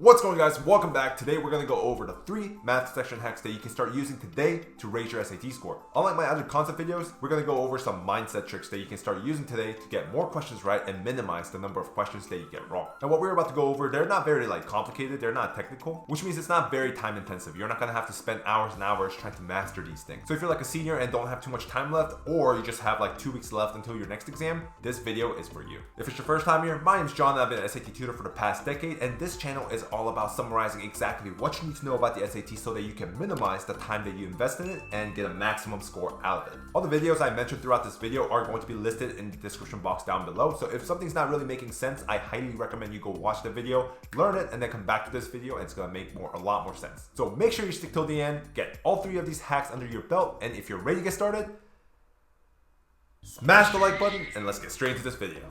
What's going on, guys? Welcome back. Today we're going to go over the 3 math section hacks that you can start using today to raise your SAT score. Unlike my other concept videos, we're going to go over some mindset tricks that you can start using today to get more questions right and minimize the number of questions that you get wrong. And what we're about to go over, they're not very complicated, they're not technical, which means it's not very time intensive. You're not going to have to spend hours and hours trying to master these things. So if you're like a senior and don't have too much time left, or you just have like 2 weeks left until your next exam, this video is for you. If it's your first time here, my name is John and I've been an SAT tutor for the past decade, and this channel is all about summarizing exactly what you need to know about the SAT so that you can minimize the time that you invest in it and get a maximum score out of it. All the videos I mentioned throughout this video are going to be listed in the description box down below. So if something's not really making sense, I highly recommend you go watch the video, learn it, and then come back to this video and it's going to make a lot more sense. So make sure you stick till the end, get all 3 of these hacks under your belt, and if you're ready to get started, smash the like button and let's get straight into this video.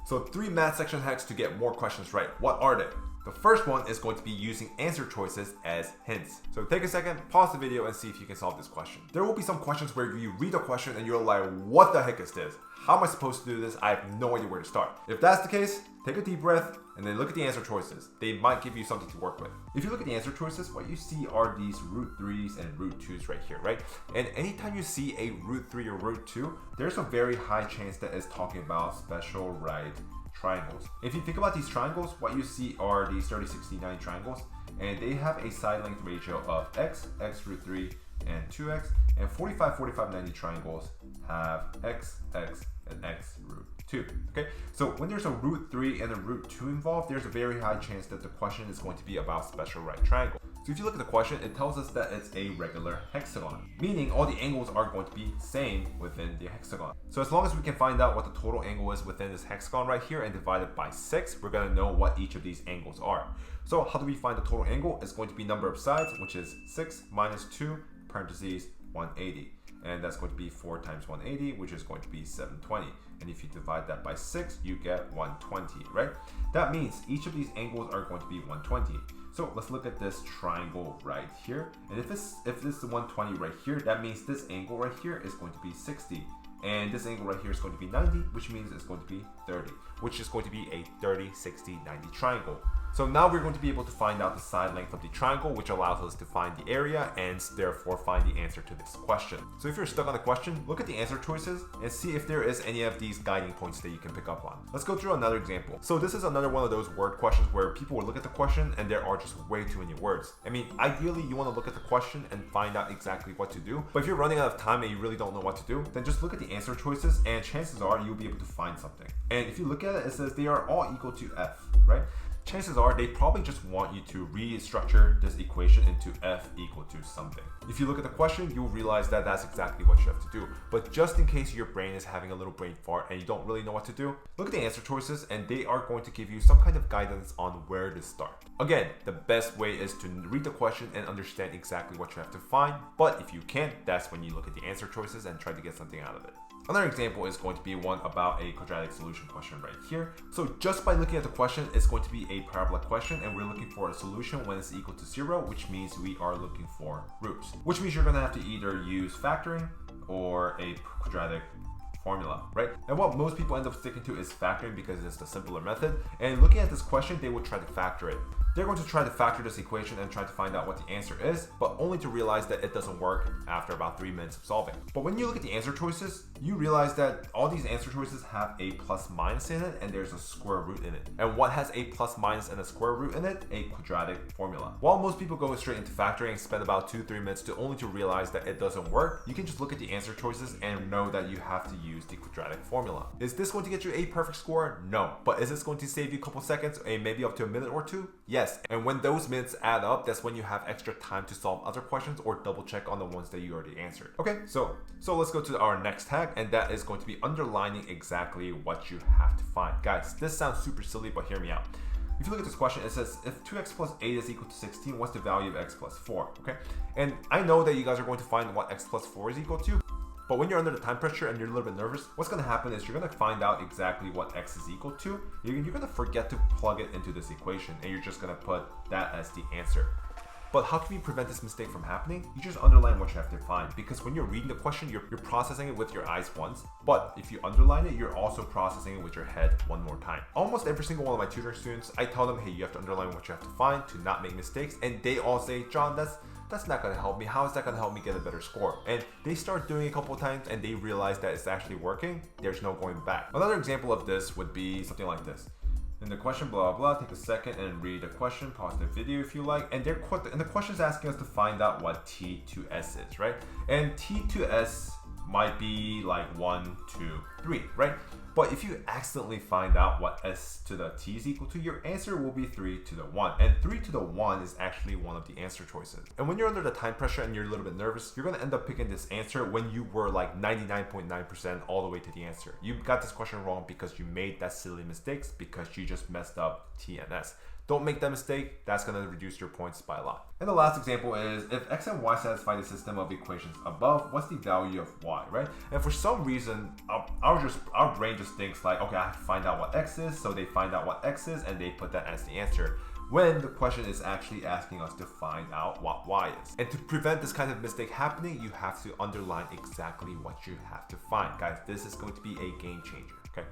So 3 math section hacks to get more questions right. What are they? The first one is going to be using answer choices as hints. So take a second, pause the video and see if you can solve this question. There will be some questions where you read a question and you're like, what the heck is this? How am I supposed to do this? I have no idea where to start. If that's the case, take a deep breath and then look at the answer choices. They might give you something to work with. If you look at the answer choices, what you see are these root 3s and root 2s right here, right? And anytime you see a root 3 or root 2, there's a very high chance that it's talking about special right triangles. If you think about these triangles, what you see are these 30, 60, 90 triangles, and they have a side length ratio of x root 3, and 2x, and 45, 45, 90 triangles have x, and x root 2. Okay, so when there's a root 3 and a root 2 involved, there's a very high chance that the question is going to be about special right triangle. So if you look at the question, it tells us that it's a regular hexagon, meaning all the angles are going to be same within the hexagon. So as long as we can find out what the total angle is within this hexagon right here and divide it by 6, we're going to know what each of these angles are. So how do we find the total angle? It's going to be number of sides, which is 6 minus 2, parentheses, 180. And that's going to be 4 times 180, which is going to be 720. And if you divide that by 6, you get 120, right? That means each of these angles are going to be 120. So let's look at this triangle right here. And if this is 120 right here, that means this angle right here is going to be 60. And this angle right here is going to be 90, which means it's going to be 30, which is going to be a 30, 60, 90 triangle. So now we're going to be able to find out the side length of the triangle, which allows us to find the area and therefore find the answer to this question. So if you're stuck on the question, look at the answer choices and see if there is any of these guiding points that you can pick up on. Let's go through another example. So this is another one of those word questions where people will look at the question and there are just way too many words. I mean, ideally you want to look at the question and find out exactly what to do. But if you're running out of time and you really don't know what to do, then just look at the answer choices and chances are you'll be able to find something. And if you look at it, it says they are all equal to f, right? Chances are they probably just want you to restructure this equation into f equal to something. If you look at the question, you'll realize that that's exactly what you have to do. But just in case your brain is having a little brain fart and you don't really know what to do, look at the answer choices and they are going to give you some kind of guidance on where to start. Again, the best way is to read the question and understand exactly what you have to find. But if you can't, that's when you look at the answer choices and try to get something out of it. Another example is going to be one about a quadratic solution question right here. So just by looking at the question, it's going to be a parabolic question and we're looking for a solution when it's equal to 0, which means we are looking for roots, which means you're going to have to either use factoring or a quadratic formula, right? And what most people end up sticking to is factoring because it's the simpler method. And looking at this question, they will try to factor it. They're going to try to factor this equation and try to find out what the answer is, but only to realize that it doesn't work after about 3 minutes of solving. But when you look at the answer choices, you realize that all these answer choices have a plus minus in it and there's a square root in it. And what has a plus minus and a square root in it? A quadratic formula. While most people go straight into factoring and spend about 2-3 minutes only to realize that it doesn't work, you can just look at the answer choices and know that you have to use the quadratic formula. Is this going to get you a perfect score? No. But is this going to save you a couple seconds, maybe up to a minute or 2? Yes. And when those minutes add up, that's when you have extra time to solve other questions or double check on the ones that you already answered. Okay, so let's go to our next hack, and that is going to be underlining exactly what you have to find. Guys, this sounds super silly, but hear me out. If you look at this question, it says if 2x plus 8 is equal to 16, what's the value of x plus 4? Okay, and I know that you guys are going to find what x plus 4 is equal to. But when you're under the time pressure and you're a little bit nervous, what's going to happen is you're going to find out exactly what x is equal to. You're going to forget to plug it into this equation and you're just going to put that as the answer. But how can we prevent this mistake from happening? You just underline what you have to find, because when you're reading the question, you're processing it with your eyes once, but if you underline it, you're also processing it with your head one more time. Almost every single one of my tutoring students, I tell them, hey, you have to underline what you have to find to not make mistakes, and they all say, John, that's not going to help me. How is that going to help me get a better score? And they start doing it a couple of times and they realize that it's actually working. There's no going back. Another example of this would be something like this. In the question, blah, blah, blah, take a second and read the question, pause the video if you like. And the question is asking us to find out what T to S is, right? And T to S might be like 1, 2, 3, right? But if you accidentally find out what S to the T is equal to, your answer will be 3 to the 1. And 3 to the 1 is actually one of the answer choices. And when you're under the time pressure and you're a little bit nervous, you're going to end up picking this answer when you were like 99.9% all the way to the answer. You got this question wrong because you made that silly mistakes because you just messed up T and S. Don't make that mistake. That's going to reduce your points by a lot. And the last example is, if x and y satisfy the system of equations above, what's the value of y, right? And for some reason, our brain just thinks like, okay, I have to find out what x is. So they find out what x is and they put that as the answer, when the question is actually asking us to find out what y is. And to prevent this kind of mistake happening, you have to underline exactly what you have to find. Guys, this is going to be a game changer, okay?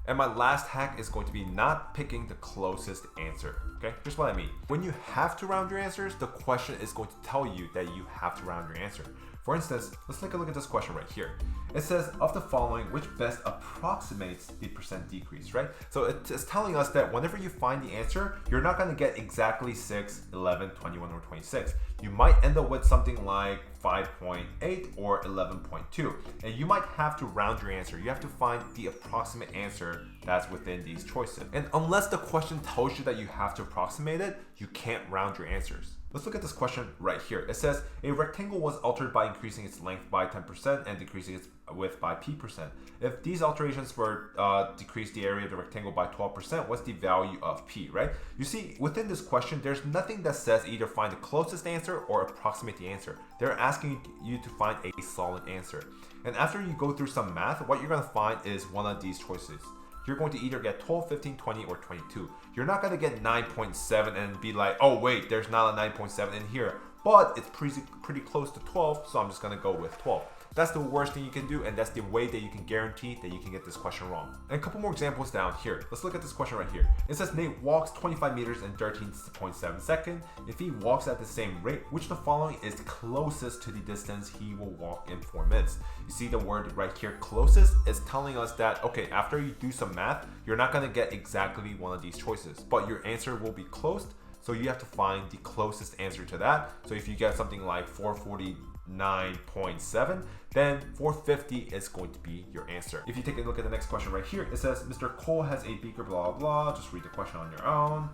And my last hack is going to be not picking the closest answer, okay? Here's what I mean. When you have to round your answers, the question is going to tell you that you have to round your answer. For instance, let's take a look at this question right here. It says, of the following, which best approximates the percent decrease, right? So it's telling us that whenever you find the answer, you're not gonna get exactly 6, 11, 21, or 26. You might end up with something like 5.8 or 11.2. And you might have to round your answer. You have to find the approximate answer that's within these choices. And unless the question tells you that you have to approximate it, you can't round your answers. Let's look at this question right here. It says, a rectangle was altered by increasing its length by 10% and decreasing its width by p%. If these alterations were decrease the area of the rectangle by 12%, what's the value of p, right? You see, within this question, there's nothing that says either find the closest answer or approximate the answer. They're asking you to find a solid answer. And after you go through some math, what you're gonna find is one of these choices. You're going to either get 12, 15, 20, or 22. You're not going to get 9.7 and be like, oh wait, there's not a 9.7 in here, but it's pretty close to 12, so I'm just going to go with 12. That's the worst thing you can do, and that's the way that you can guarantee that you can get this question wrong. And a couple more examples down here. Let's look at this question right here. It says Nate walks 25 meters in 13.7 seconds. If he walks at the same rate, which of the following is closest to the distance he will walk in 4 minutes? You see the word right here, closest, is telling us that, okay, after you do some math, you're not gonna get exactly one of these choices, but your answer will be close. So you have to find the closest answer to that. So if you get something like 449.7, then 450 is going to be your answer. If you take a look at the next question right here, it says Mr. Cole has a beaker, blah, blah. Just read the question on your own.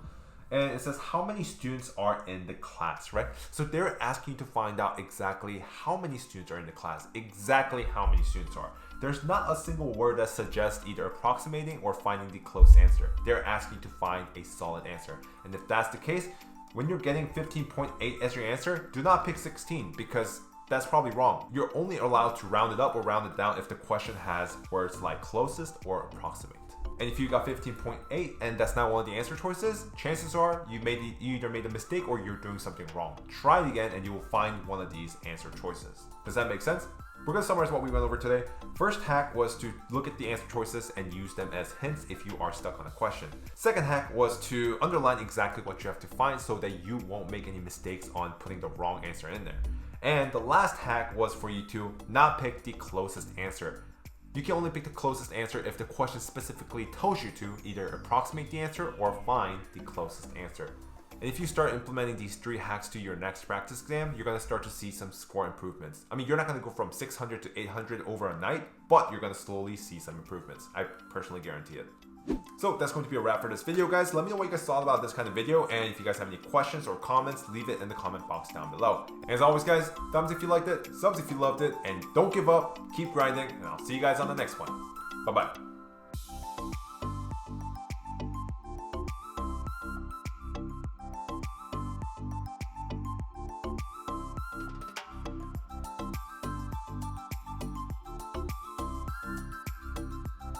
And it says how many students are in the class, right? So they're asking you to find out exactly how many students are in the class, exactly how many students are. There's not a single word that suggests either approximating or finding the close answer. They're asking you to find a solid answer. And if that's the case, when you're getting 15.8 as your answer, do not pick 16 because that's probably wrong. You're only allowed to round it up or round it down if the question has words like closest or approximate. And if you got 15.8 and that's not one of the answer choices, chances are you either made a mistake or you're doing something wrong. Try it again and you will find one of these answer choices. Does that make sense? We're going to summarize what we went over today. First hack was to look at the answer choices and use them as hints if you are stuck on a question. Second hack was to underline exactly what you have to find so that you won't make any mistakes on putting the wrong answer in there. And the last hack was for you to not pick the closest answer. You can only pick the closest answer if the question specifically tells you to either approximate the answer or find the closest answer. And if you start implementing these 3 hacks to your next practice exam, you're going to start to see some score improvements. I mean, you're not going to go from 600 to 800 over a night, but you're going to slowly see some improvements. I personally guarantee it. So that's going to be a wrap for this video, guys. Let me know what you guys thought about this kind of video, and if you guys have any questions or comments, leave it in the comment box down below. And as always, guys, thumbs if you liked it, subs if you loved it, and don't give up, keep grinding, and I'll see you guys on the next one. Bye-bye.